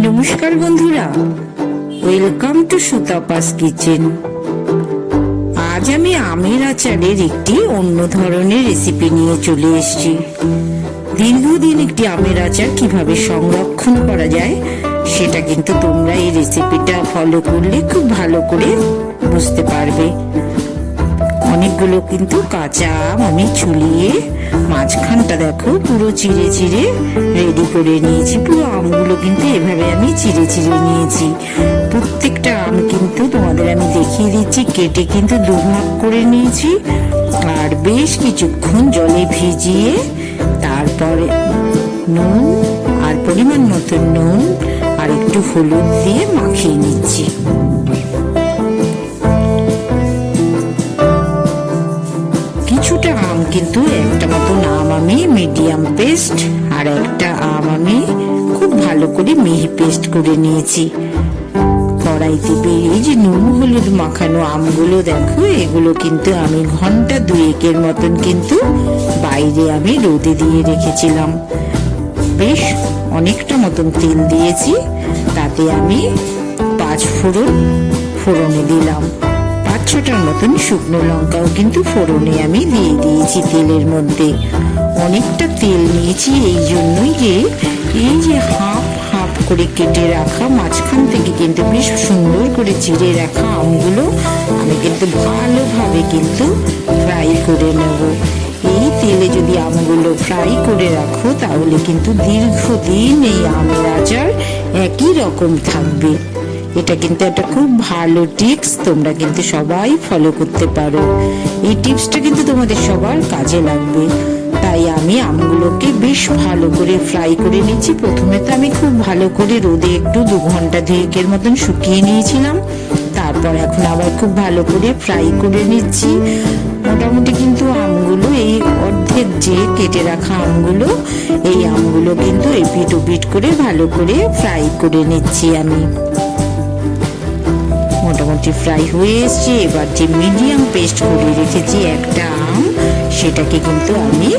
নমস্কার বন্ধুরা, welcome to সুতাপাস kitchen. আজ আমি আমের আচারের একটি অন্য ধরনের রেসিপি নিয়ে চলে এসেছি। দীর্ঘদিন একটি আমের আচার কিভাবে সংরক্ষণ করা যায় সেটা কিন্তু তোমরা এই রেসিপিটা ফলো করলে খুব ভালো করে বুঝতে পারবে। অনেকগুলো কিন্তু কাঁচা আম আমি ছুলিয়ে মাঝখানটা দেখো পুরো চিড়ে চিড়ে রেডি করে নিয়েছি। পুরো আমগুলো কিন্তু এভাবে আমি চিড়ে চিড়ে নিয়েছি। প্রত্যেকটা আম কিন্তু তোমাদের আমি দেখিয়ে দিচ্ছি, কেটে কিন্তু দুভাগ করে নিয়েছি আর বেশ কিছুক্ষণ জলে ভিজিয়ে তারপরে নুন আর পরিমাণ মতো নুন আর একটু হলুদ দিয়ে মাখিয়ে নিচ্ছি। কিছুটা আম কিন্তু একটা মতন আম আমি মিডিয়াম পেস্ট আর একটা আম আমি খুব ভালো করে মিহি পেস্ট করে নিয়েছি। কড়াইতে এই যে নুন হলুদ মাখানো আমগুলো দেখো, এগুলো কিন্তু আমি ঘন্টা দুয়েকের মতন কিন্তু বাইরে আমি রোদে দিয়ে রেখেছিলাম। বেশ অনেকটা মতন তেল দিয়েছি, তাতে আমি 5 ফোড়নে দিলাম। 5-6টার মতন শুকনো লঙ্কাও কিন্তু ফোড়নে আমি দিয়ে দিয়েছি তেলের মধ্যে। অনেকটা তেল নিয়েছি এই জন্যই যে এই যে হাফ হাফ করে কেটে রাখা মাঝখান থেকে কিন্তু বেশ সুন্দর করে চিড়ে রাখা আমগুলো আমি কিন্তু ভালোভাবে কিন্তু ফ্রাই করে নেব। এই তেলে যদি আমগুলো ফ্রাই করে রাখো তাহলে কিন্তু দীর্ঘদিন এই আমের আচার একই রকম থাকবে। এটা কিন্তু একটা খুব ভালো টিপস, তোমরা কিন্তু সবাই ফলো করতে পারো। এই টিপসটা কিন্তু তোমাদের সবার কাজে লাগবে। তাই আমি আমগুলোকে বেশ ভালো করে ফ্রাই করে নিচ্ছি। প্রথমে তো আমি খুব ভালো করে রোদে একটু 2 ঘন্টা 2 মতন শুকিয়ে নিয়েছিলাম। তারপর এখন আবার খুব ভালো করে ফ্রাই করে নিচ্ছি। মোটামুটি কিন্তু আমগুলো এই অর্ধেক যে কেটে রাখা আমগুলো, এই আমগুলো কিন্তু এপিট ওপিট করে ভালো করে ফ্রাই করে নিচ্ছি আমি। মোটামুটি ফ্রাই হয়ে এসছে। এবার যে মিডিয়াম পেস্ট করে রেখেছি একটা আম, সেটাকে কিন্তু আমি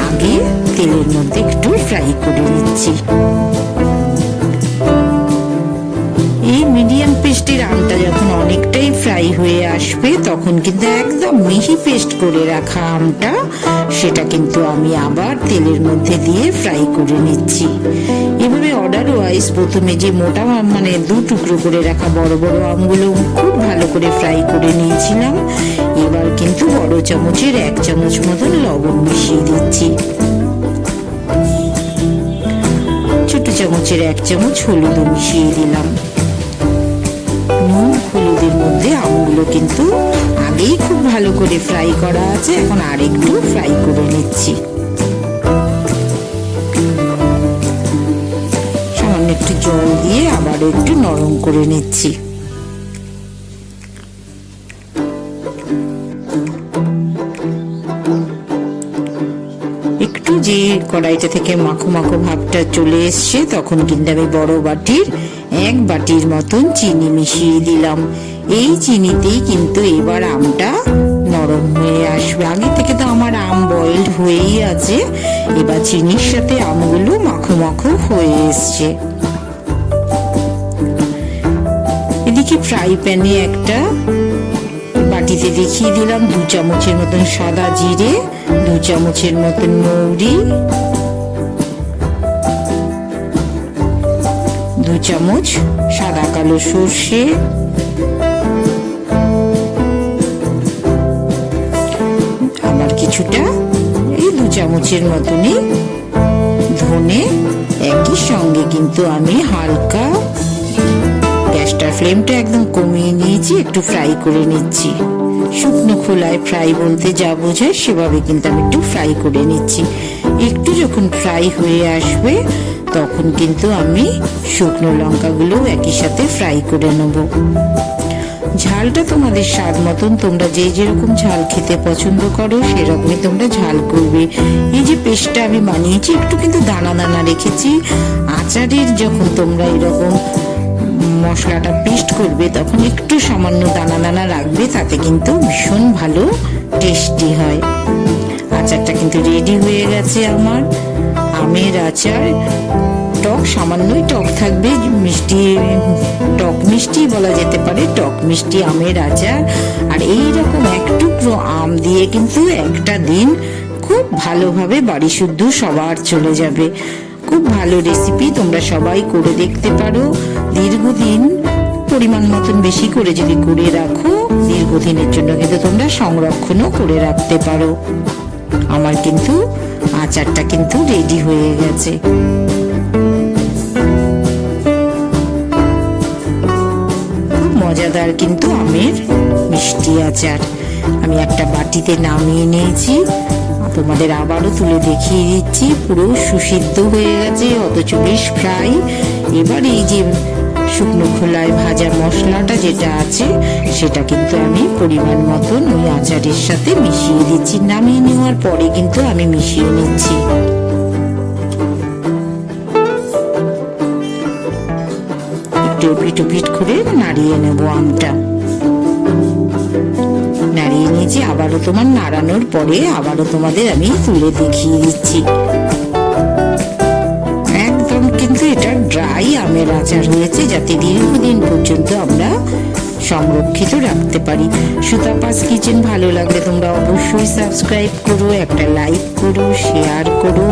আগে তেলের মধ্যে একটু ফ্রাই করে নিচ্ছি। এই মিডিয়াম পেস্টের আমটা যখন অনেকটাই ফ্রাই হয়ে আসবে তখন কিন্তু একদম মিহি পেস্ট করে রাখা আমটা সেটা কিন্তু আমি আবার তেলের মধ্যে দিয়ে ফ্রাই করে নিচ্ছি। এভাবে অর্ডার ওয়াইজ প্রথমে যে মোটা মানে 2 টুকরো করে রাখা বড় বড় আমগুলো খুব ভালো করে ফ্রাই করে নিয়েছিলাম। এবার কিন্তু বড় চামচের 1 চামচ মতন লবণ মিশিয়ে দিচ্ছি। ছোট চামচের 1 চামচ হলুদ মিশিয়ে দিলাম। নুন হলুদের মধ্যে আমগুলো কিন্তু আগেই খুব ভালো করে ফ্রাই করা আছে, এখন আর একটু ফ্রাই করে নিচ্ছি। সামান্য একটু জল দিয়ে আবার একটু নরম করে নিচ্ছি। একটু যে কড়াইটা থেকে মাখো মাখো ভাবটা চলে এসছে তখন কিন্তু আমি বড় বাটির 1 বাটির মতন চিনি মিশিয়ে দিলাম। এই চিনিতেই কিন্তু এবার আমটা নরম হয়ে আসবে। আগে থেকে তো আমার আম বয়েলড হয়েই আছে। এবার চিনির সাথে আমগুলো মাখো মাখো হয়ে এসছে। এদিকে ফ্রাই প্যানে একটা বাটিতে দেখিয়ে দিলাম 2 চামচের মতন সাদা জিরে, 2 চামচের মতন মৌরি, 2 চামচ সাদা কালো সর্ষে, আবার কিছুটা এই 2 চামচের মতনই ধনে। একই সঙ্গে কিন্তু আমি হালকা গ্যাসটার ফ্লেমটা একদম কমিয়ে নিয়েছি, একটু ফ্রাই করে নিচ্ছি। শুকনো খোলায় ফ্রাই বলতে যা বোঝায় সেভাবে কিন্তু আমি একটু ফ্রাই করে নিচ্ছি। একটু যখন ফ্রাই হয়ে আসবে তখন কিন্তু আমি শুকনো লঙ্কাগুলো একই সাথে ফ্রাই করে নেব। ঝালটা তোমাদের স্বাদ মতন, তোমরা যে যেরকম ঝাল খেতে পছন্দ করো সেরকমই তোমরা ঝাল করবে। এই যে পেস্টটা আমি বানিয়েছি একটু কিন্তু দানা দানা রেখেছি। আচারের যখন তোমরা এরকম মশলাটা পেস্ট করবে তখন একটু সামান্য দানা দানা রাখবে, তাতে কিন্তু ভীষণ ভালো টেস্টি হয়। আচারটা কিন্তু রেডি হয়ে গেছে আমার। আমের আচার টক সামান্যই টক থাকবে, মিষ্টি, টক মিষ্টি বলা যেতে পারে, টক মিষ্টি আমের আচার। আর এই রকম এক টুকরো আম দিয়ে কিন্তু একটা দিন খুব ভালোভাবে বাড়ি শুদ্ধ সবার চলে যাবে। খুব ভালো রেসিপি, তোমরা সবাই করে দেখতে পারো। দীর্ঘদিন পরিমাণ মতন বেশি করে যদি করে রাখো, দীর্ঘদিনের জন্য কিন্তু তোমরা সংরক্ষণও করে রাখতে পারো। আমার কিন্তু আচারটা কিন্তু রেডি হয়ে গেছে। খুব মজাদার কিন্তু আমের মিষ্টি আচার। আমি একটা বাটিতে নামিয়ে নিয়েছি, তোমাদের আবারও তুলে দেখিয়ে দিচ্ছি। পুরো সুসিদ্ধ হয়ে গেছে, অথচ বেশ ফ্রাই। এবার এই যে শুকনো খোলায় ভাজা মশলাটা যেটা আছে, সেটা কিন্তু আমি পরিমাণ মতন ওই আচারের সাথে মিশিয়ে দিচ্ছি। নামিয়ে নেওয়ার পরে কিন্তু আমি মিশিয়ে নিচ্ছি। একটু পিট করে নাড়িয়ে নেব আমটা। নাড়িয়ে নিয়েছি, আবারও তোমার নাড়ানোর পরে আবারও তোমাদের আমি তুলে দেখিয়ে দিচ্ছি। একদম কিন্তু এটা ড্রাই আমের আচার হয়েছে, যাতে দীর্ঘদিন পর্যন্ত আমরা সংরক্ষিত রাখতে পারি। সুতাপাস কিচেন ভালো লাগলে তোমরা অবশ্যই সাবস্ক্রাইব করো, একটা লাইক করো, শেয়ার করো।